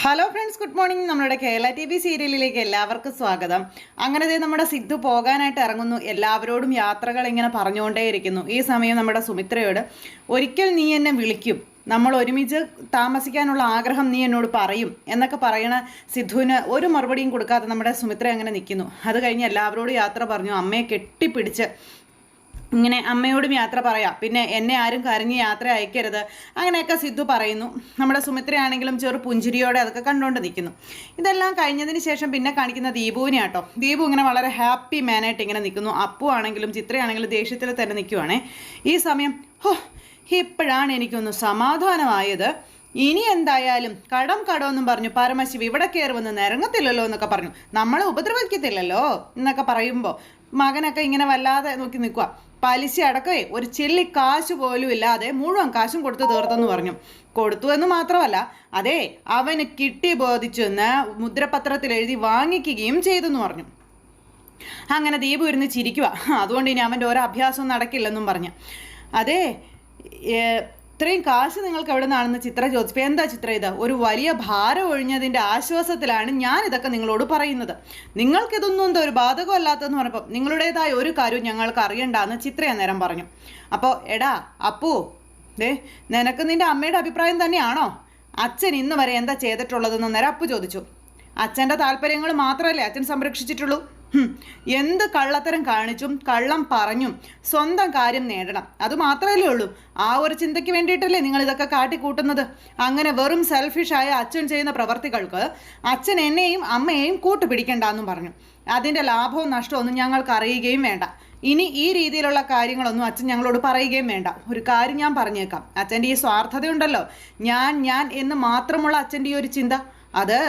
Hello friends, good morning. നമ്മുടെ Kerala TV സീരിയലിലേക്ക് എല്ലാവർക്കും സ്വാഗതം. അങ്ങനെ നമ്മുടെ സിദ്ധു പോകാനായിട്ട് ഇറങ്ങുന്നു. എല്ലാവരോടും യാത്രകൾ ഇങ്ങനെ പറഞ്ഞുകൊണ്ടേയിരിക്കുന്നു. ഈ സമയം നമ്മുടെ സുമിത്രയോട്, ഒരിക്കൽ നീ എന്നെ വിളിക്കും, നമ്മൾ ഒരുമിച്ച് താമസിക്കാനുള്ള ആഗ്രഹം നീ എന്നോട് പറയും എന്നൊക്കെ പറയണ സിദ്ധുവിന് ഒരു മറുപടിയും കൊടുക്കാതെ നമ്മുടെ സുമിത്ര അങ്ങനെ നിൽക്കുന്നു. അത് കഴിഞ്ഞ് എല്ലാവരോടും യാത്ര പറഞ്ഞു. അമ്മയെ കെട്ടിപ്പിടിച്ച് ഇങ്ങനെ അമ്മയോടും യാത്ര പറയാം, പിന്നെ എന്നെ ആരും കരഞ്ഞ് യാത്ര അയക്കരുത്, അങ്ങനെയൊക്കെ സിദ്ധു പറയുന്നു. നമ്മുടെ സുമിത്രയാണെങ്കിലും ചെറു പുഞ്ചിരിയോടെ അതൊക്കെ കണ്ടുകൊണ്ട് നിൽക്കുന്നു. ഇതെല്ലാം കഴിഞ്ഞതിന് ശേഷം പിന്നെ കാണിക്കുന്ന ദീപുവിനെ ആട്ടോ. ദീപു ഇങ്ങനെ വളരെ ഹാപ്പി മാനായിട്ട് ഇങ്ങനെ നിൽക്കുന്നു. അപ്പു ആണെങ്കിലും ചിത്രയാണെങ്കിലും ദേഷ്യത്തിൽ തന്നെ നിൽക്കുവാണേ. ഈ സമയം ഇപ്പോഴാണ് എനിക്കൊന്ന് സമാധാനമായത്. ഇനി എന്തായാലും കടമെന്നും പറഞ്ഞു പരമശിവ ഇവിടെ കയറി വന്ന് നിരങ്ങത്തില്ലല്ലോ എന്നൊക്കെ പറഞ്ഞു, നമ്മളെ ഉപദ്രവിക്കത്തില്ലല്ലോ എന്നൊക്കെ പറയുമ്പോൾ മകനൊക്കെ ഇങ്ങനെ വല്ലാതെ നോക്കി നിൽക്കുക. പലിശ അടക്കവേ ഒരു ചെല്ലി കാശ് പോലും ഇല്ലാതെ മുഴുവൻ കാശും കൊടുത്തു തീർത്തെന്ന് പറഞ്ഞു. കൊടുത്തു എന്ന് മാത്രമല്ല, അതെ അവന് കിട്ടി ബോധിച്ചെന്ന് മുദ്രപത്രത്തിൽ എഴുതി വാങ്ങിക്കുകയും ചെയ്തെന്ന് പറഞ്ഞു. അങ്ങനെ ദീപു ഇരുന്ന് ചിരിക്കുക. അതുകൊണ്ട് ഇനി അവൻ്റെ ഓരോ അഭ്യാസവും നടക്കില്ലെന്നും പറഞ്ഞു. അതെ, ഇത്രയും കാശ് നിങ്ങൾക്ക് എവിടെ നിന്നാണെന്ന് ചിത്ര ചോദിച്ചപ്പോൾ, എന്താ ചിത്ര ഇത്, ഒരു വലിയ ഭാരം ഒഴിഞ്ഞതിൻ്റെ ആശ്വാസത്തിലാണ് ഞാൻ ഇതൊക്കെ നിങ്ങളോട് പറയുന്നത്. നിങ്ങൾക്കിതൊന്നും എന്താ ഒരു ബാധകമല്ലാത്തതെന്ന് പറഞ്ഞപ്പോൾ, നിങ്ങളുടേതായ ഒരു കാര്യവും ഞങ്ങൾക്ക് അറിയണ്ടെന്ന് ചിത്ര അന്നേരം പറഞ്ഞു. അപ്പോൾ എടാ അപ്പു, നിനക്ക് നിൻ്റെ അമ്മയുടെ അഭിപ്രായം തന്നെയാണോ? അച്ഛൻ ഇന്ന് വരെ എന്താ ചെയ്തിട്ടുള്ളതെന്ന് അന്നേരം അപ്പു ചോദിച്ചു. അച്ഛൻ്റെ താല്പര്യങ്ങൾ മാത്രമല്ലേ അച്ഛൻ സംരക്ഷിച്ചിട്ടുള്ളൂ. എന്ത് കള്ളത്തരം കാണിച്ചും കള്ളം പറഞ്ഞും സ്വന്തം കാര്യം നേടണം, അതുമാത്രമല്ലേ ഉള്ളൂ. ആ ഒരു ചിന്തയ്ക്ക് വേണ്ടിയിട്ടല്ലേ നിങ്ങൾ ഇതൊക്കെ കാട്ടിക്കൂട്ടുന്നത്. അങ്ങനെ വെറും സെൽഫിഷായ അച്ഛൻ ചെയ്യുന്ന പ്രവർത്തികൾക്ക് അച്ഛൻ എന്നെയും അമ്മയെയും കൂട്ടുപിടിക്കണ്ടെന്നും പറഞ്ഞു. അതിൻ്റെ ലാഭവും നഷ്ടമൊന്നും ഞങ്ങൾക്ക് അറിയുകയും വേണ്ട. ഇനി ഈ രീതിയിലുള്ള കാര്യങ്ങളൊന്നും അച്ഛൻ ഞങ്ങളോട് പറയുകയും വേണ്ട. ഒരു കാര്യം ഞാൻ പറഞ്ഞേക്കാം, അച്ഛൻ്റെ ഈ സ്വാർത്ഥതയുണ്ടല്ലോ, ഞാൻ എന്ന് മാത്രമുള്ള അച്ഛൻ്റെ ഈ ഒരു ചിന്ത, അത്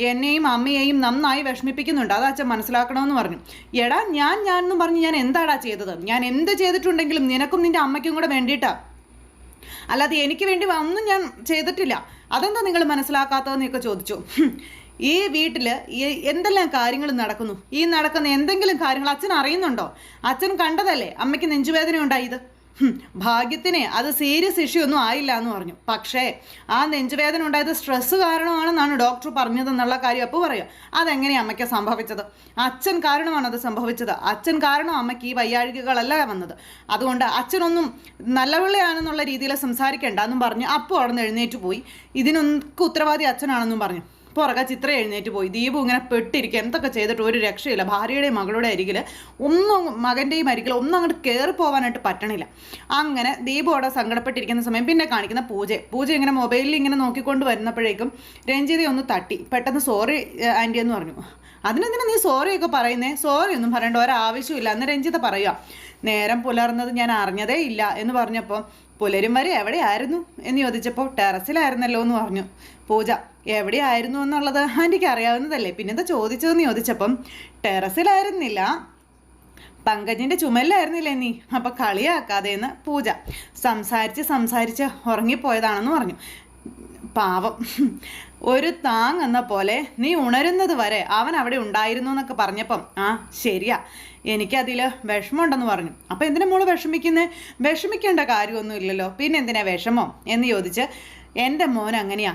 എന്നെയും അമ്മയെയും നന്നായി വിഷമിപ്പിക്കുന്നുണ്ട്. അത് അച്ഛൻ മനസ്സിലാക്കണമെന്ന് പറഞ്ഞു. എടാ ഞാൻ എന്നും പറഞ്ഞ് ഞാൻ എന്താടാ ചെയ്തത്? ഞാൻ എന്ത് ചെയ്തിട്ടുണ്ടെങ്കിലും നിനക്കും നിൻ്റെ അമ്മയ്ക്കും കൂടെ വേണ്ടിയിട്ടാ, അല്ലാതെ എനിക്ക് വേണ്ടി ഒന്നും ഞാൻ ചെയ്തിട്ടില്ല. അതെന്താ നിങ്ങൾ മനസ്സിലാക്കാത്തതെന്നൊക്കെ ചോദിച്ചു. ഈ വീട്ടിൽ എന്തെല്ലാം കാര്യങ്ങൾ നടക്കുന്നു, ഈ നടക്കുന്ന എന്തെങ്കിലും കാര്യങ്ങൾ അച്ഛൻ അറിയുന്നുണ്ടോ? അച്ഛൻ കണ്ടതല്ലേ അമ്മയ്ക്ക് നെഞ്ചുവേദന ഉണ്ടായത്. ഭാഗ്യത്തിന് അത് സീരിയസ് ഇഷ്യൂ ഒന്നും ആയില്ല എന്ന് പറഞ്ഞു. പക്ഷേ ആ നെഞ്ചുവേദന ഉണ്ടായത് സ്ട്രെസ്സ് കാരണമാണെന്നാണ് ഡോക്ടർ പറഞ്ഞതെന്നുള്ള കാര്യം അപ്പോൾ പറയാം. അതെങ്ങനെയാണ് അമ്മയ്ക്ക് സംഭവിച്ചത്? അച്ഛൻ കാരണമാണ് അത് സംഭവിച്ചത്. അച്ഛൻ കാരണം അമ്മയ്ക്ക് ഈ വയ്യാഴികകളല്ല വന്നത്. അതുകൊണ്ട് അച്ഛനൊന്നും നല്ലപിള്ളയാണെന്നുള്ള രീതിയിൽ സംസാരിക്കേണ്ട എന്നും പറഞ്ഞ് അപ്പോൾ അവിടെ നിന്ന് എഴുന്നേറ്റ് പോയി. ഇതിനൊക്കെ ഉത്തരവാദി അച്ഛനാണെന്നും പറഞ്ഞു. പുറകെ ചിത്ര എഴുന്നേറ്റ് പോയി. ദീപു ഇങ്ങനെ പെട്ടിരിക്കുക, എന്തൊക്കെ ചെയ്തിട്ട് ഒരു രക്ഷയില്ല. ഭാര്യയുടെയും മകളുടെ അരികിൽ മകൻ്റെയും അരികിൽ ഒന്നും അങ്ങോട്ട് കയറി പോകാനായിട്ട് പറ്റണില്ല. അങ്ങനെ ദീപു അവിടെ സങ്കടപ്പെട്ടിരിക്കുന്ന സമയം പിന്നെ കാണിക്കുന്ന പൂജ ഇങ്ങനെ മൊബൈലിൽ ഇങ്ങനെ നോക്കിക്കൊണ്ട് വരുന്നപ്പോഴേക്കും രഞ്ജിത ഒന്ന് തട്ടി. പെട്ടെന്ന് സോറി ആൻറ്റി എന്ന് പറഞ്ഞു. അതിനെന്തിനാ നീ സോറിയൊക്കെ പറയുന്നേ? സോറി ഒന്നും പറയേണ്ട ഒരാവശ്യമില്ല എന്ന് രഞ്ജിത പറയുക. നേരം പുലർന്നത് ഞാൻ അറിഞ്ഞതേ ഇല്ല എന്ന് പറഞ്ഞപ്പോൾ, പുലരും വരെ എവിടെയായിരുന്നു എന്ന് ചോദിച്ചപ്പോൾ ടെറസിലായിരുന്നല്ലോ എന്ന് പറഞ്ഞു പൂജ. എവിടെയായിരുന്നു എന്നുള്ളത് ആൻറ്റിക്ക് അറിയാവുന്നതല്ലേ, പിന്നെന്താ ചോദിച്ചതെന്ന് ചോദിച്ചപ്പം ടെറസിലായിരുന്നില്ല, പങ്കജിൻ്റെ ചുമലിലായിരുന്നില്ലേ നീ, അപ്പം കളിയാക്കാതെ എന്ന് പൂജ. സംസാരിച്ച് ഉറങ്ങിപ്പോയതാണെന്ന് പറഞ്ഞു. പാവം, ഒരു താങ് എന്ന പോലെ നീ ഉണരുന്നത് വരെ അവൻ അവിടെ ഉണ്ടായിരുന്നു എന്നൊക്കെ പറഞ്ഞപ്പം ശരിയാ, എനിക്കതിൽ വിഷമമുണ്ടെന്ന് പറഞ്ഞു. അപ്പം എന്തിനാ മോള് വിഷമിക്കേണ്ട കാര്യമൊന്നും ഇല്ലല്ലോ, പിന്നെ എന്തിനാ വിഷമോ എന്ന് ചോദിച്ച്, എൻ്റെ മോൻ അങ്ങനെയാ,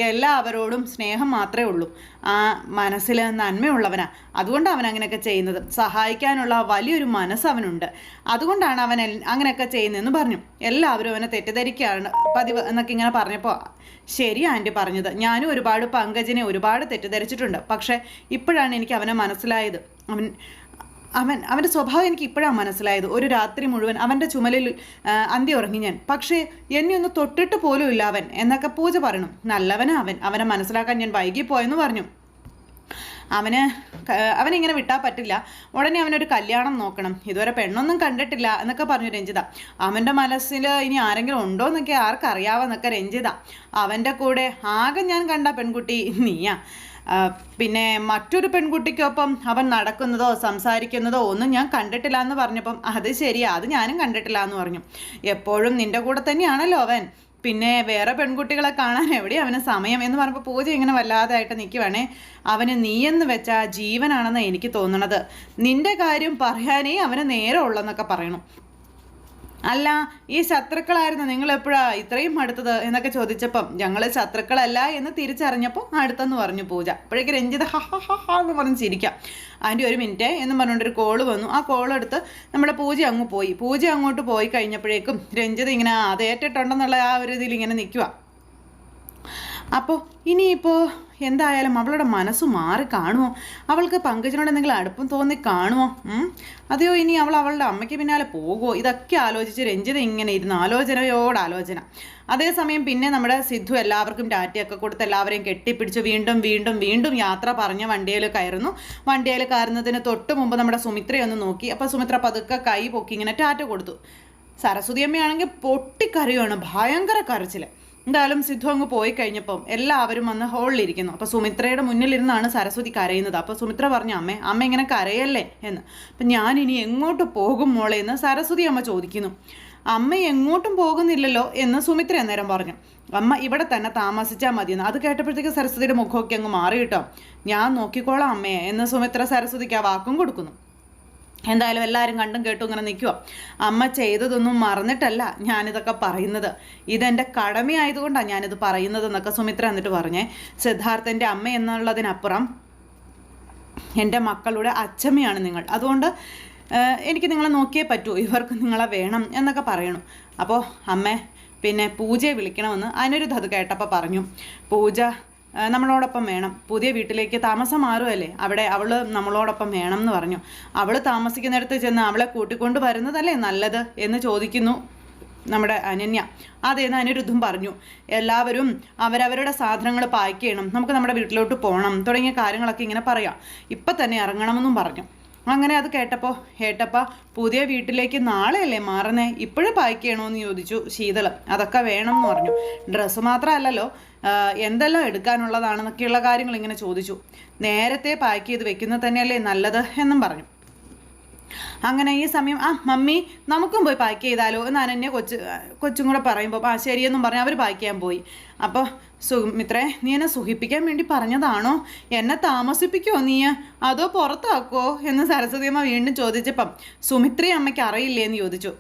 എല്ലാവരോടും സ്നേഹം മാത്രമേ ഉള്ളൂ, ആ മനസ്സിൽ നന്മയുള്ളവനാ, അതുകൊണ്ടാണ് അവൻ അങ്ങനെയൊക്കെ ചെയ്യുന്നത്. സഹായിക്കാനുള്ള വലിയൊരു മനസ്സ് അവനുണ്ട്, അതുകൊണ്ടാണ് അവൻ അങ്ങനെയൊക്കെ ചെയ്യുന്നതെന്ന് പറഞ്ഞു. എല്ലാവരും അവനെ തെറ്റിദ്ധരിക്കുകയാണ് പതിവ് എന്നൊക്കെ ഇങ്ങനെ പറഞ്ഞപ്പോൾ, ശരി ആൻറ്റി പറഞ്ഞത്, ഞാനും ഒരുപാട് പങ്കജിനെ ഒരുപാട് തെറ്റിദ്ധരിച്ചിട്ടുണ്ട്. പക്ഷേ ഇപ്പോഴാണ് എനിക്ക് അവനെ മനസ്സിലായത്. അവൻ്റെ സ്വഭാവം എനിക്ക് ഇപ്പോഴാണ് മനസ്സിലായത്. ഒരു രാത്രി മുഴുവൻ അവൻ്റെ ചുമലിൽ അന്തി ഉറങ്ങി ഞാൻ, പക്ഷേ എന്നെ ഒന്ന് തൊട്ടിട്ട് പോലും ഇല്ല അവൻ എന്നൊക്കെ പൂജ പറയണം. നല്ലവനാ അവനെ മനസ്സിലാക്കാൻ ഞാൻ വൈകിപ്പോയെന്ന് പറഞ്ഞു. അവനിങ്ങനെ വിട്ടാൽ പറ്റില്ല, ഉടനെ അവനൊരു കല്യാണം നോക്കണം, ഇതുവരെ പെണ്ണൊന്നും കണ്ടിട്ടില്ല എന്നൊക്കെ പറഞ്ഞു രഞ്ജിത. അവൻ്റെ മനസ്സിൽ ഇനി ആരെങ്കിലും ഉണ്ടോ എന്നൊക്കെ ആർക്കറിയാവെന്നൊക്കെ രഞ്ജിത. അവൻ്റെ കൂടെ ആകെ ഞാൻ കണ്ട പെൺകുട്ടി നീയാ, പിന്നെ മറ്റൊരു പെൺകുട്ടിക്കൊപ്പം അവൻ നടക്കുന്നതോ സംസാരിക്കുന്നതോ ഒന്നും ഞാൻ കണ്ടിട്ടില്ല എന്ന് പറഞ്ഞപ്പം, അത് ശരിയാ, അത് ഞാനും കണ്ടിട്ടില്ല എന്ന് പറഞ്ഞു. എപ്പോഴും നിൻ്റെ കൂടെ തന്നെയാണല്ലോ അവൻ, പിന്നെ വേറെ പെൺകുട്ടികളെ കാണാൻ എവിടെയാണ് അവന് സമയം എന്ന് പറഞ്ഞപ്പോൾ പൂജ ഇങ്ങനെ വല്ലാതായിട്ട് നിൽക്കുവാണേ. അവന് നീയെന്ന് വെച്ചാൽ ജീവനാണെന്ന് എനിക്ക് തോന്നണത്, നിൻ്റെ കാര്യം പറയാനേ അവന് നേരമുള്ളെന്നൊക്കെ പറയണം. അല്ല, ഈ ശത്രുക്കളായിരുന്നു നിങ്ങൾ എപ്പോഴാ ഇത്രയും അടുത്തത് എന്നൊക്കെ ചോദിച്ചപ്പം ഞങ്ങൾ ശത്രുക്കളല്ല എന്ന് തിരിച്ചറിഞ്ഞപ്പോൾ അടുത്തെന്ന് പറഞ്ഞു പൂജ. അപ്പോഴേക്ക് രഞ്ജിത ഹ ഹ ഹ ഹ എന്ന് പറഞ്ഞ് ചിരിക്കാം. അതിൻ്റെ ഒരു മിനിറ്റ് എന്ന് പറഞ്ഞുകൊണ്ടൊരു കോള് വന്നു. ആ കോളെടുത്ത് നമ്മുടെ പൂജ അങ്ങ് പോയി. പൂജ അങ്ങോട്ട് പോയി കഴിഞ്ഞപ്പോഴേക്കും രഞ്ജിത ഇങ്ങനെ അത് ഏറ്റിട്ടുണ്ടെന്നുള്ള ആ ഒരു ഇതിൽ ഇങ്ങനെ നിൽക്കുക. അപ്പോൾ ഇനിയിപ്പോൾ എന്തായാലും അവളുടെ മനസ്സ് മാറി കാണുമോ? അവൾക്ക് പങ്കജിനോട് എന്തെങ്കിലും അടുപ്പം തോന്നി കാണുമോ? അതെയോ ഇനി അവളുടെ അമ്മയ്ക്ക് പിന്നാലെ പോകുമോ? ഇതൊക്കെ ആലോചിച്ച് രഞ്ജിത ഇങ്ങനെ ഇരുന്ന് ആലോചന. അതേസമയം പിന്നെ നമ്മുടെ സിദ്ധു എല്ലാവർക്കും ടാറ്റയൊക്കെ കൊടുത്ത് എല്ലാവരെയും കെട്ടിപ്പിടിച്ച് വീണ്ടും വീണ്ടും വീണ്ടും യാത്ര പറഞ്ഞ് വണ്ടിയിൽ കയറുന്നു. വണ്ടിയിൽ കയറുന്നതിന് തൊട്ട് മുമ്പ് നമ്മുടെ സുമിത്രയൊന്ന് നോക്കി. അപ്പോൾ സുമിത്ര പതുക്കെ കൈ പൊക്കി ഇങ്ങനെ ടാറ്റ കൊടുത്തു. സരസ്വതി അമ്മയാണെങ്കിൽ പൊട്ടിക്കരയാണ്, ഭയങ്കര കരച്ചിൽ. എന്തായാലും സിദ്ധു അങ്ങ് പോയി കഴിഞ്ഞപ്പം എല്ലാവരും വന്ന് ഹോളിലിരിക്കുന്നു. അപ്പോൾ സുമിത്രയുടെ മുന്നിലിരുന്നാണ് സരസ്വതി കരയുന്നത്. അപ്പോൾ സുമിത്ര പറഞ്ഞു, അമ്മ ഇങ്ങനെ കരയല്ലേ എന്ന്. അപ്പം ഞാനിനി എങ്ങോട്ട് പോകും മോളെ എന്ന് സരസ്വതി അമ്മ ചോദിക്കുന്നു. അമ്മ എങ്ങോട്ടും പോകുന്നില്ലല്ലോ എന്ന് സുമിത്ര അന്നേരം പറഞ്ഞു. അമ്മ ഇവിടെ തന്നെ താമസിച്ചാൽ മതിയെന്ന്. അത് കേട്ടപ്പോഴത്തേക്ക് സരസ്വതിയുടെ മുഖമൊക്കെ അങ്ങ് മാറി കേട്ടോ. ഞാൻ നോക്കിക്കോളാം അമ്മയെ എന്ന് സുമിത്ര സരസ്വതിക്ക് ആ വാക്കും കൊടുക്കുന്നു. എന്തായാലും എല്ലാവരും കണ്ടും കേട്ടും ഇങ്ങനെ നിൽക്കുക. അമ്മ ചെയ്തതൊന്നും മറന്നിട്ടല്ല ഞാനിതൊക്കെ പറയുന്നത്, ഇതെൻ്റെ കടമയായതുകൊണ്ടാണ് ഞാനിത് പറയുന്നത് എന്നൊക്കെ സുമിത്ര എന്നിട്ട് പറഞ്ഞേ. സിദ്ധാർത്ഥൻ്റെ അമ്മ എന്നുള്ളതിനപ്പുറം എൻ്റെ മക്കളുടെ അച്ഛമ്മയാണ് നിങ്ങൾ. അതുകൊണ്ട് എനിക്ക് നിങ്ങളെ നോക്കിയേ പറ്റൂ, ഇവർക്ക് നിങ്ങളെ വേണം എന്നൊക്കെ പറയണു. അപ്പോൾ അമ്മേ പിന്നെ പൂജയെ വിളിക്കണമെന്ന് അനിരുദ്ധ അത് കേട്ടപ്പോൾ പറഞ്ഞു. പൂജ നമ്മളോടൊപ്പം വേണം, പുതിയ വീട്ടിലേക്ക് താമസം മാറുമല്ലേ, അവിടെ അവൾ നമ്മളോടൊപ്പം വേണം എന്ന് പറഞ്ഞു. അവൾ താമസിക്കുന്നിടത്ത് ചെന്ന് അവളെ കൂട്ടിക്കൊണ്ട് വരുന്നതല്ലേ നല്ലത് എന്ന് ചോദിക്കുന്നു നമ്മുടെ അനന്യ. അതേന്ന് അനിരുദ്ധം പറഞ്ഞു. എല്ലാവരും അവരവരുടെ സാധനങ്ങൾ പാക്ക് ചെയ്യണം, നമുക്ക് നമ്മുടെ വീട്ടിലോട്ട് പോകണം തുടങ്ങിയ കാര്യങ്ങളൊക്കെ ഇങ്ങനെ പറയാം, ഇപ്പം തന്നെ ഇറങ്ങണമെന്നും പറഞ്ഞു. അങ്ങനെ അത് കേട്ടപ്പോൾ പുതിയ വീട്ടിലേക്ക് നാളെയല്ലേ മാറുന്നേ, ഇപ്പോഴും പാക്ക് ചെയ്യണമെന്ന് ചോദിച്ചു ശീതൾ. അതൊക്കെ വേണം എന്ന് പറഞ്ഞു. ഡ്രസ്സ് മാത്രമല്ലല്ലോ, എന്തെല്ലാം എടുക്കാനുള്ളതാണെന്നൊക്കെയുള്ള കാര്യങ്ങൾ ഇങ്ങനെ ചോദിച്ചു. നേരത്തെ പാക്ക് ചെയ്ത് വെക്കുന്നത് തന്നെയല്ലേ നല്ലത് എന്നും പറഞ്ഞു. അങ്ങനെ ഈ സമയം മമ്മി നമുക്കും പോയി പാക്ക് ചെയ്താലോ എന്ന് അനന്യ കൊച്ചും കൂടെ പറയുമ്പോൾ ശരിയെന്നും പറഞ്ഞ് അവർ പാക്ക് ചെയ്യാൻ പോയി. അപ്പോൾ സുമിത്രേ, നീ എന്നെ സുഖിപ്പിക്കാൻ വേണ്ടി പറഞ്ഞതാണോ? എന്നെ താമസിപ്പിക്കുമോ നീ, അതോ പുറത്താക്കുമോ എന്ന് സരസ്വതിയമ്മ വീണ്ടും ചോദിച്ചപ്പം സുമിത്രയും അമ്മയ്ക്ക് അറിയില്ലേ എന്ന് ചോദിച്ചു.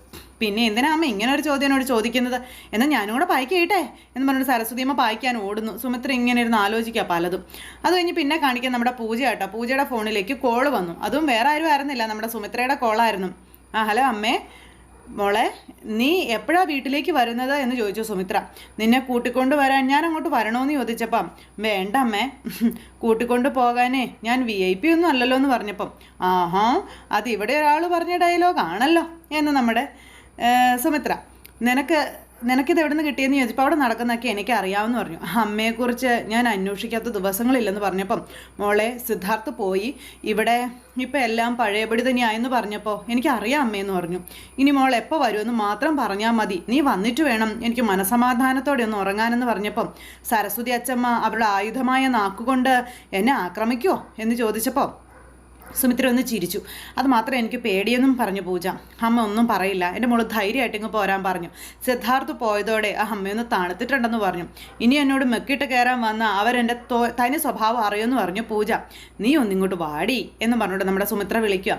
പിന്നെ എന്തിനാ അമ്മ ഇങ്ങനെ ഒരു ചോദ്യം എന്നോട് ചോദിക്കുന്നത്, എന്നാൽ ഞാനും കൂടെ പായ്ക്ക് ചെയ്യട്ടെ എന്ന് പറഞ്ഞിട്ട് സരസ്വതിയമ്മ പായ്ക്കാൻ ഓടുന്നു. സുമിത്ര ഇങ്ങനെ ഇരുന്ന് ആലോചിക്കുക പലതും. അത് കഴിഞ്ഞ് പിന്നെ കാണിക്കാൻ നമ്മുടെ പൂജ കേട്ടോ. പൂജയുടെ ഫോണിലേക്ക് കോള് വന്നു. അതും വേറെ ആരും ആയിരുന്നില്ല, നമ്മുടെ സുമിത്രയുടെ കോളായിരുന്നു. ഹലോ അമ്മേ, മോളെ നീ എപ്പോഴാണ് വീട്ടിലേക്ക് വരുന്നത് എന്ന് ചോദിച്ചു സുമിത്ര. നിന്നെ കൂട്ടിക്കൊണ്ട് വരാൻ ഞാൻ അങ്ങോട്ട് വരണമെന്ന് ചോദിച്ചപ്പം വേണ്ട അമ്മേ, കൂട്ടിക്കൊണ്ട് പോകാനേ ഞാൻ VIP ഒന്നും അല്ലല്ലോ എന്ന് പറഞ്ഞപ്പം അത് ഇവിടെ ഒരാൾ പറഞ്ഞ ഡയലോഗാണല്ലോ എന്ന് നമ്മുടെ സുമിത്ര. നിനക്കിത് എവിടെ നിന്ന് കിട്ടിയെന്ന് ചോദിച്ചപ്പോൾ അവിടെ നടക്കുന്നതൊക്കെ എനിക്ക് അറിയാമെന്ന് പറഞ്ഞു. അമ്മയെക്കുറിച്ച് ഞാൻ അന്വേഷിക്കാത്ത ദിവസങ്ങളില്ലെന്ന് പറഞ്ഞപ്പം മോളെ സിദ്ധാർത്ഥ് പോയി, ഇവിടെ ഇപ്പം എല്ലാം പഴയപടി തന്നെയായെന്ന് പറഞ്ഞപ്പോൾ എനിക്കറിയാം അമ്മയെന്ന് പറഞ്ഞു. ഇനി മോൾ എപ്പോൾ വരുമെന്ന് മാത്രം പറഞ്ഞാൽ മതി, നീ വന്നിട്ട് വേണം എനിക്ക് മനസമാധാനത്തോടെ ഒന്ന് ഉറങ്ങാനെന്ന് പറഞ്ഞപ്പം സരസ്വതി അച്ചമ്മ അവരുടെ ആയുധമായ നാക്കുകൊണ്ട് എന്നെ ആക്രമിക്കുമോ എന്ന് ചോദിച്ചപ്പോൾ സുമിത്ര ഒന്ന് ചിരിച്ചു. അത് മാത്രമേ എനിക്ക് പേടിയെന്നും പറഞ്ഞു പൂജ. അമ്മ ഒന്നും പറയില്ല, എൻ്റെ മോള് ധൈര്യമായിട്ട് ഇങ്ങ് പോരാൻ പറഞ്ഞു. സിദ്ധാർത്ഥ് പോയതോടെ ആ അമ്മയൊന്ന് തണുത്തിട്ടുണ്ടെന്ന് പറഞ്ഞു. ഇനി എന്നോട് മെക്കിട്ട് കയറാൻ വന്ന അവരെൻ്റെ തനി സ്വഭാവം അറിയുമെന്ന് പറഞ്ഞു പൂജ. നീ ഒന്നിങ്ങോട്ട് വാടി എന്ന് പറഞ്ഞിട്ട് നമ്മുടെ സുമിത്ര വിളിക്കുക.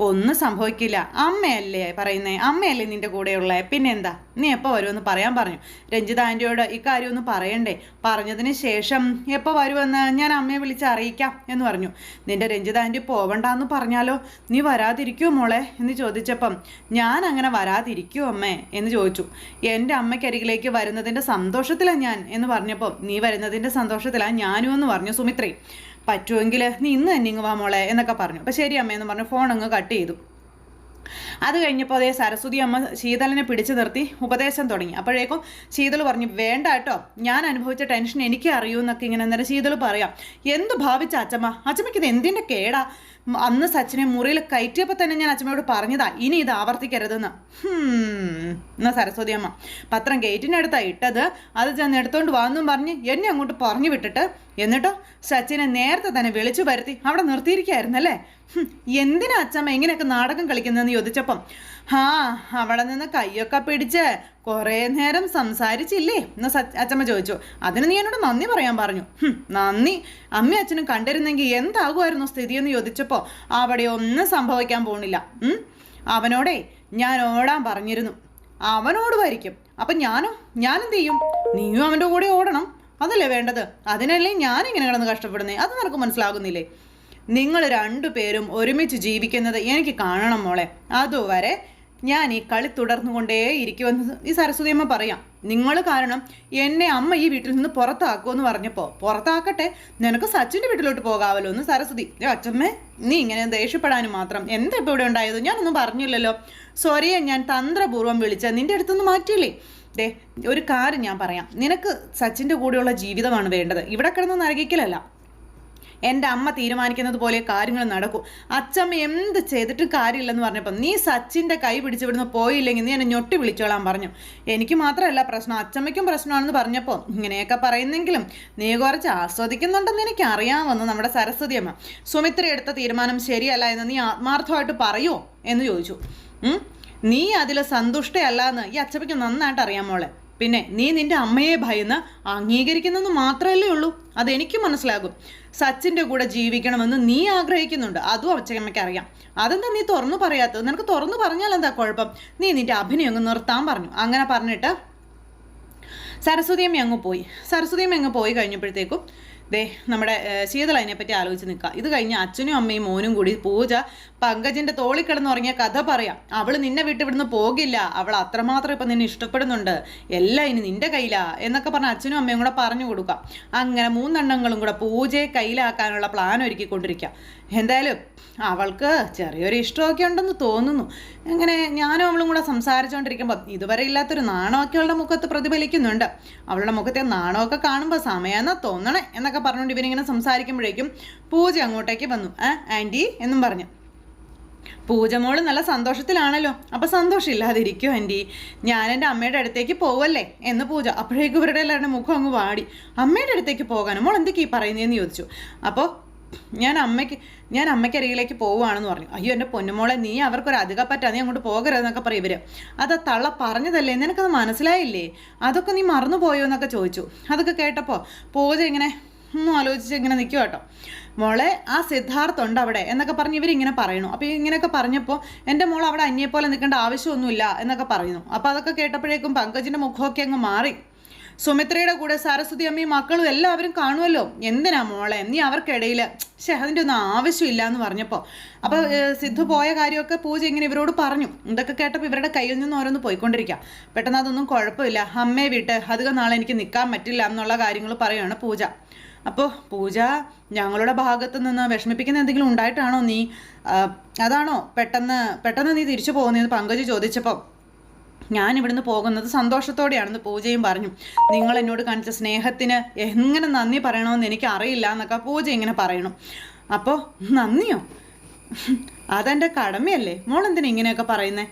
ഒന്നും സംഭവിക്കില്ല, അമ്മയല്ലേ പറയുന്നേ, അമ്മയല്ലേ നിൻ്റെ കൂടെയുള്ളേ, പിന്നെ എന്താ, നീ എപ്പോൾ വരുമെന്ന് പറയാൻ പറഞ്ഞു. രഞ്ജിത ആൻറ്റിയോട് ഇക്കാര്യം ഒന്ന് പറയണ്ടേ, പറഞ്ഞതിന് ശേഷം എപ്പോൾ വരുമെന്ന് ഞാൻ അമ്മയെ വിളിച്ച് അറിയിക്കാം എന്ന് പറഞ്ഞു. നിൻ്റെ രഞ്ജിത ആൻറ്റി പോവണ്ടെന്ന് പറഞ്ഞാലോ, നീ വരാതിരിക്കുമോ മോളെ എന്ന് ചോദിച്ചപ്പം ഞാൻ അങ്ങനെ വരാതിരിക്കുമോ അമ്മേ എന്ന് ചോദിച്ചു. എൻ്റെ അമ്മയ്ക്കരികിലേക്ക് വരുന്നതിൻ്റെ സന്തോഷത്തിലാണ് ഞാൻ എന്ന് പറഞ്ഞപ്പോൾ നീ വരുന്നതിൻ്റെ സന്തോഷത്തിലാണ് ഞാനും എന്ന് പറഞ്ഞു സുമിത്രേ. പറ്റുമെങ്കിൽ നീ ഇന്ന് തന്നെ ഇങ്ങ് വാ മോളെ എന്നൊക്കെ പറഞ്ഞു. അപ്പം ശരി അമ്മയെന്ന് പറഞ്ഞു ഫോൺ അങ്ങ് കട്ട് ചെയ്തു. അത് കഴിഞ്ഞപ്പോൾ അതേ സരസ്വതി അമ്മ ശീതളിനെ പിടിച്ചു നിർത്തി ഉപദേശം തുടങ്ങി. അപ്പോഴേക്കും ശീതൾ പറഞ്ഞു, വേണ്ട കേട്ടോ, ഞാൻ അനുഭവിച്ച ടെൻഷൻ എനിക്ക് അറിയൂ എന്നൊക്കെ ഇങ്ങനെ അന്നേരം ശീതൾ പറയാം. എന്ത് ഭാവിച്ച അച്ചമ്മയ്ക്ക് ഇത് എന്തിൻ്റെ കേടാ, അന്ന് സച്ചിനെ മുറിയിൽ കയറ്റിയപ്പോൾ തന്നെ ഞാൻ അച്ചമ്മയോട് പറഞ്ഞതാ ഇനി ഇത് ആവർത്തിക്കരുതെന്ന്. എന്നാ സരസ്വതി അമ്മ പത്രം ഗേറ്റിനടുത്താണ് ഇട്ടത്, അത് ചെന്ന് എടുത്തോണ്ട് വന്നും പറഞ്ഞ് എന്നെ അങ്ങോട്ട് പറഞ്ഞു വിട്ടിട്ട് എന്നിട്ടോ സച്ചിനെ നേരത്തെ തന്നെ വിളിച്ചു വരുത്തി അവിടെ നിർത്തിയിരിക്കുകയായിരുന്നല്ലേ. എന്തിനാ അച്ചമ്മ ഇങ്ങനെയൊക്കെ നാടകം കളിക്കുന്നതെന്ന് ചോദിച്ചപ്പം അവിടെ നിന്ന് കയ്യൊക്കെ പിടിച്ച് കുറേ നേരം സംസാരിച്ചില്ലേ എന്ന് അച്ചമ്മ ചോദിച്ചു. അതിന് നീ എന്നോട് നന്ദി പറയാൻ പറഞ്ഞു. നന്ദി, അമ്മയും അച്ഛനും കണ്ടിരുന്നെങ്കിൽ എന്താകുമായിരുന്നു സ്ഥിതിയെന്ന് ചോദിച്ചപ്പോൾ അവിടെ ഒന്നും സംഭവിക്കാൻ പോണില്ല. അവനോടെ ഞാൻ ഓടാൻ പറഞ്ഞിരുന്നു, അവനോട് വരിക്കും. അപ്പം ഞാനെന്ത് ചെയ്യും? നീയും അവൻ്റെ കൂടെ ഓടണം. അതല്ലേ വേണ്ടത്? അതിനല്ലേ ഞാനിങ്ങനെ കിടന്ന് കഷ്ടപ്പെടുന്നേ? അത് നിനക്ക് മനസ്സിലാകുന്നില്ലേ? നിങ്ങൾ രണ്ടുപേരും ഒരുമിച്ച് ജീവിക്കുന്നത് എനിക്ക് കാണണം മോളെ. അതുവരെ ഞാൻ ഈ കളി തുടർന്നുകൊണ്ടേ ഇരിക്കുമെന്ന് ഈ സരസ്വതി അമ്മ പറയാം. നിങ്ങൾ കാരണം എന്നെ അമ്മ ഈ വീട്ടിൽ നിന്ന് പുറത്താക്കുമെന്ന് പറഞ്ഞപ്പോൾ പുറത്താക്കട്ടെ, നിനക്ക് സച്ചിൻ്റെ വീട്ടിലോട്ട് പോകാമല്ലോ എന്ന് സരസ്വതി. അച്ഛമ്മേ, നീ ഇങ്ങനെ ദേഷ്യപ്പെടാനും മാത്രം എന്താ ഇപ്പോൾ ഇവിടെ ഉണ്ടായത്? ഞാനൊന്നും പറഞ്ഞില്ലല്ലോ. സോറിയെ, ഞാൻ തന്ത്രപൂർവ്വം വിളിച്ച നിന്റെ അടുത്തൊന്ന് മാറ്റിയില്ലേ? ദേ, ഒരു കാര്യം ഞാൻ പറയാം. നിനക്ക് സച്ചിൻ്റെ കൂടെയുള്ള ജീവിതമാണ് വേണ്ടത്, ഇവിടെ കിടന്ന് നരകിക്കലല്ല. എൻ്റെ അമ്മ തീരുമാനിക്കുന്നത് പോലെ കാര്യങ്ങൾ നടക്കും. അച്ഛമ്മ എന്ത് ചെയ്തിട്ടും കാര്യമില്ലെന്ന് പറഞ്ഞപ്പം നീ സച്ചിൻ്റെ കൈ പിടിച്ച് ഇവിടുന്ന് പോയില്ലെങ്കിൽ നീ എന്നെ ഞൊട്ടി വിളിച്ചോളാൻ പറഞ്ഞു. എനിക്ക് മാത്രമല്ല പ്രശ്നം, അച്ഛമ്മയ്ക്കും പ്രശ്നമാണെന്ന് പറഞ്ഞപ്പോൾ ഇങ്ങനെയൊക്കെ പറയുന്നെങ്കിലും നീ കുറച്ച് ആസ്വദിക്കുന്നുണ്ടെന്ന് എനിക്ക് അറിയാമെന്ന് നമ്മുടെ സരസ്വതി അമ്മ. സുമിത്ര എടുത്ത തീരുമാനം ശരിയല്ല എന്ന് നീ ആത്മാർത്ഥമായിട്ട് പറയുമോ എന്ന് ചോദിച്ചു. നീ അതിൽ സന്തുഷ്ടയല്ല എന്ന് ഈ അച്ഛമ്മയ്ക്ക് നന്നായിട്ട് അറിയാം മോളെ. പിന്നെ നീ നിന്റെ അമ്മയെ ഭയന്ന് അംഗീകരിക്കുന്നെന്ന് മാത്രമല്ലേ ഉള്ളൂ. അതെനിക്ക് മനസ്സിലാകും. സച്ചിൻ്റെ കൂടെ ജീവിക്കണമെന്ന് നീ ആഗ്രഹിക്കുന്നുണ്ട്, അതും അച്ഛമ്മയ്ക്ക് അറിയാം. അതെന്താ നീ തുറന്നു പറയാത്തത്? നിനക്ക് തുറന്നു പറഞ്ഞാൽ എന്താ കുഴപ്പം? നീ നിന്റെ അഭിനയം അങ്ങ് നിർത്താൻ പറഞ്ഞു. അങ്ങനെ പറഞ്ഞിട്ട് സരസ്വതിയമ്മ അങ്ങ് പോയി കഴിഞ്ഞപ്പോഴത്തേക്കും ദേ നമ്മുടെ ശീതള അതിനെപ്പറ്റി ആലോചിച്ച് നിൽക്കുക. ഇത് കഴിഞ്ഞ് അച്ഛനും അമ്മയും മോനും കൂടി പൂജ പങ്കജിൻ്റെ തോളിൽ കിടന്നുറങ്ങിയ കഥ പറയാം. അവൾ നിന്നെ വിട്ട് ഇവിടുന്ന് പോകില്ല, അവൾ അത്രമാത്രം ഇപ്പം നിന്നെ ഇഷ്ടപ്പെടുന്നുണ്ട്, എല്ലാം ഇനി നിന്റെ കയ്യിലാ എന്നൊക്കെ പറഞ്ഞ് അച്ഛനും അമ്മയും കൂടെ പറഞ്ഞു കൊടുക്കാം. അങ്ങനെ മൂന്നെണ്ണങ്ങളും കൂടെ പൂജയെ കയ്യിലാക്കാനുള്ള പ്ലാൻ ഒരുക്കിക്കൊണ്ടിരിക്കുക. എന്തായാലും അവൾക്ക് ചെറിയൊരു ഇഷ്ടമൊക്കെ ഉണ്ടെന്ന് തോന്നുന്നു. അങ്ങനെ ഞാനും അവളും കൂടെ സംസാരിച്ചുകൊണ്ടിരിക്കുമ്പോൾ ഇതുവരെ ഇല്ലാത്തൊരു നാണമൊക്കെ അവളുടെ മുഖത്ത് പ്രതിഫലിക്കുന്നുണ്ട്. അവളുടെ മുഖത്തെ നാണമൊക്കെ കാണുമ്പോൾ സമയമെന്നാ തോന്നണേ എന്നൊക്കെ പറഞ്ഞുകൊണ്ട് ഇവരിങ്ങനെ സംസാരിക്കുമ്പോഴേക്കും പൂജ അങ്ങോട്ടേക്ക് വന്നു. ആൻറ്റി എന്നും പറഞ്ഞു. പൂജ മോള് നല്ല സന്തോഷത്തിലാണല്ലോ. അപ്പം സന്തോഷം ഇല്ലാതിരിക്കും ആൻറ്റി, ഞാൻ എൻ്റെ അമ്മയുടെ അടുത്തേക്ക് പോവല്ലേ എന്ന് പൂജ. അപ്പോഴേക്കും ഇവരുടെ എല്ലാവരുടെ മുഖം അങ്ങ് വാടി. അമ്മയുടെ അടുത്തേക്ക് പോകാനും മോൾ എന്തൊക്കെ ഈ പറയുന്നതെന്ന് ചോദിച്ചു. അപ്പോൾ ഞാൻ അമ്മയ്ക്കരികിലേക്ക് പോവുകയാണെന്ന് പറഞ്ഞു. അയ്യോ എൻ്റെ പൊന്നുമോളെ, നീ അവർക്കൊരു അധികപ്പറ്റാ, നീ അങ്ങോട്ട് പോകരുതെന്നൊക്കെ പറയും ഇവർ. അത് തള്ള പറഞ്ഞതല്ലേ, നിനക്കത് മനസ്സിലായില്ലേ? അതൊക്കെ നീ മറന്നു പോയോ എന്നൊക്കെ ചോദിച്ചു. അതൊക്കെ കേട്ടപ്പോൾ പൂജ ഇങ്ങനെ ഒന്നും ആലോചിച്ച് ഇങ്ങനെ നിൽക്കുക കേട്ടോ. മോളെ, ആ സിദ്ധാർത്ഥ് ഉണ്ട് അവിടെ എന്നൊക്കെ പറഞ്ഞ് ഇവരിങ്ങനെ പറയണു. അപ്പോൾ ഇങ്ങനെയൊക്കെ പറഞ്ഞപ്പോൾ എൻ്റെ മോൾ അവിടെ അന്യപോലെ നിൽക്കേണ്ട ആവശ്യമൊന്നുമില്ല എന്നൊക്കെ പറയുന്നു. അപ്പോൾ അതൊക്കെ കേട്ടപ്പോഴേക്കും പങ്കജിൻ്റെ മുഖമൊക്കെ അങ്ങ് മാറി. സുമിത്രയുടെ കൂടെ സരസ്വതി അമ്മയും മക്കളും എല്ലാവരും കാണുമല്ലോ, എന്തിനാ മോളെ നീ അവർക്കിടയിൽ അതിൻ്റെ ഒന്നും ആവശ്യമില്ല എന്ന് പറഞ്ഞപ്പോൾ അപ്പോൾ സിദ്ധു പോയ കാര്യമൊക്കെ പൂജ ഇങ്ങനെ ഇവരോട് പറഞ്ഞു. ഇതൊക്കെ കേട്ടപ്പോൾ ഇവരുടെ കയ്യിൽ നിന്ന് ഓരോന്ന് പോയിക്കൊണ്ടിരിക്കുക. പെട്ടെന്ന് അതൊന്നും കുഴപ്പമില്ല, അമ്മയെ വിട്ട് അധികം നാളെ എനിക്ക് നിൽക്കാൻ പറ്റില്ല എന്നുള്ള കാര്യങ്ങൾ പറയുകയാണ് പൂജ. അപ്പോൾ പൂജ, ഞങ്ങളുടെ ഭാഗത്ത് നിന്ന് വിഷമിപ്പിക്കുന്ന എന്തെങ്കിലും ഉണ്ടായിട്ടാണോ നീ, അതാണോ പെട്ടെന്ന് നീ തിരിച്ചു പോകുന്നതെന്ന് പങ്കജ് ചോദിച്ചപ്പോൾ ഞാൻ ഇവിടുന്ന് പോകുന്നത് സന്തോഷത്തോടെയാണെന്ന് പൂജയും പറഞ്ഞു. നിങ്ങൾ എന്നോട് കാണിച്ച സ്നേഹത്തിന് എങ്ങനെ നന്ദി പറയണമെന്ന് എനിക്ക് അറിയില്ല എന്നൊക്കെ പൂജ ഇങ്ങനെ പറയണം. അപ്പോൾ നന്ദിയോ? അതെൻ്റെ കടമയല്ലേ, മോളെന്തിനാ ഇങ്ങനെയൊക്കെ പറയുന്നേ?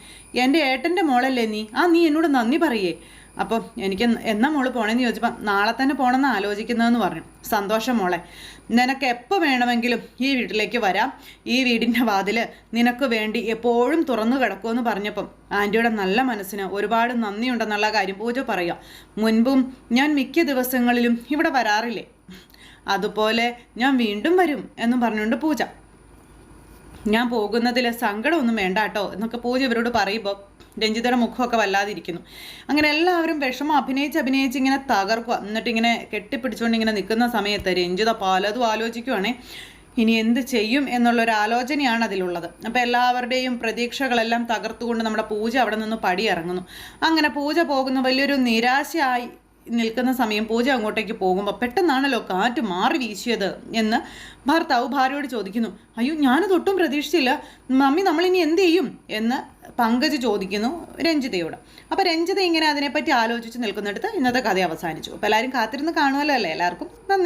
എൻ്റെ ഏട്ടൻ്റെ മോളല്ലേ നീ, നീ എന്നോട് നന്ദി പറയേ. അപ്പം എനിക്ക് എന്നാ മോള് പോണേന്ന് ചോദിച്ചപ്പോൾ നാളെ തന്നെ പോകണമെന്ന് ആലോചിക്കുന്നതെന്ന് പറഞ്ഞു. സന്തോഷം മോളെ, നിനക്ക് എപ്പോൾ വേണമെങ്കിലും ഈ വീട്ടിലേക്ക് വരാം, ഈ വീടിൻ്റെ വാതിൽ നിനക്ക് വേണ്ടി എപ്പോഴും തുറന്നു കിടക്കുമെന്ന് പറഞ്ഞപ്പം ആൻറ്റിയുടെ നല്ല മനസ്സിന് ഒരുപാട് നന്ദിയുണ്ടെന്നുള്ള കാര്യം പൂജ പറയുക. മുൻപും ഞാൻ മിക്ക ദിവസങ്ങളിലും ഇവിടെ വരാറില്ലേ, അതുപോലെ ഞാൻ വീണ്ടും വരും എന്നും പറഞ്ഞുകൊണ്ട് പൂജ. ഞാൻ പോകുന്നതിൽ സങ്കടമൊന്നും വേണ്ട കേട്ടോ എന്നൊക്കെ പൂജ ഇവരോട് പറയുമ്പോൾ രഞ്ജിതയുടെ മുഖമൊക്കെ വല്ലാതിരിക്കുന്നു. അങ്ങനെ എല്ലാവരും വിഷമം അഭിനയിച്ച് ഇങ്ങനെ തകർക്കുക. എന്നിട്ട് ഇങ്ങനെ കെട്ടിപ്പിടിച്ചുകൊണ്ട് ഇങ്ങനെ നിൽക്കുന്ന സമയത്ത് രഞ്ജിത പലതും ആലോചിക്കുവാണേ. ഇനി എന്ത് ചെയ്യും എന്നുള്ളൊരു ആലോചനയാണ് അതിലുള്ളത്. അപ്പോൾ എല്ലാവരുടെയും പ്രതീക്ഷകളെല്ലാം തകർത്തുകൊണ്ട് നമ്മുടെ പൂജ അവിടെ നിന്ന് പടിയിറങ്ങുന്നു. അങ്ങനെ പൂജ പോകുന്ന വലിയൊരു നിരാശയായി നിൽക്കുന്ന സമയം പൂജ അങ്ങോട്ടേക്ക് പോകുമ്പോൾ പെട്ടെന്നാണല്ലോ കാറ്റ് മാറി വീശിയത് എന്ന് ഭർത്താവ് ഭാര്യയോട് ചോദിക്കുന്നു. അയ്യോ, ഞാനതൊട്ടും പ്രതീക്ഷിച്ചില്ല മമ്മി, നമ്മളിനി എന്ത് ചെയ്യും എന്ന് പങ്കജ് ചോദിക്കുന്നു രഞ്ജിതയോട്. അപ്പോൾ രഞ്ജിത ഇങ്ങനെ അതിനെപ്പറ്റി ആലോചിച്ച് നിൽക്കുന്നിടത്ത് ഇന്നത്തെ കഥ അവസാനിച്ചു. അപ്പോൾ എല്ലാവരും കാത്തിരുന്ന് കാണുമല്ലോ അല്ലേ? എല്ലാവർക്കും നന്ദി.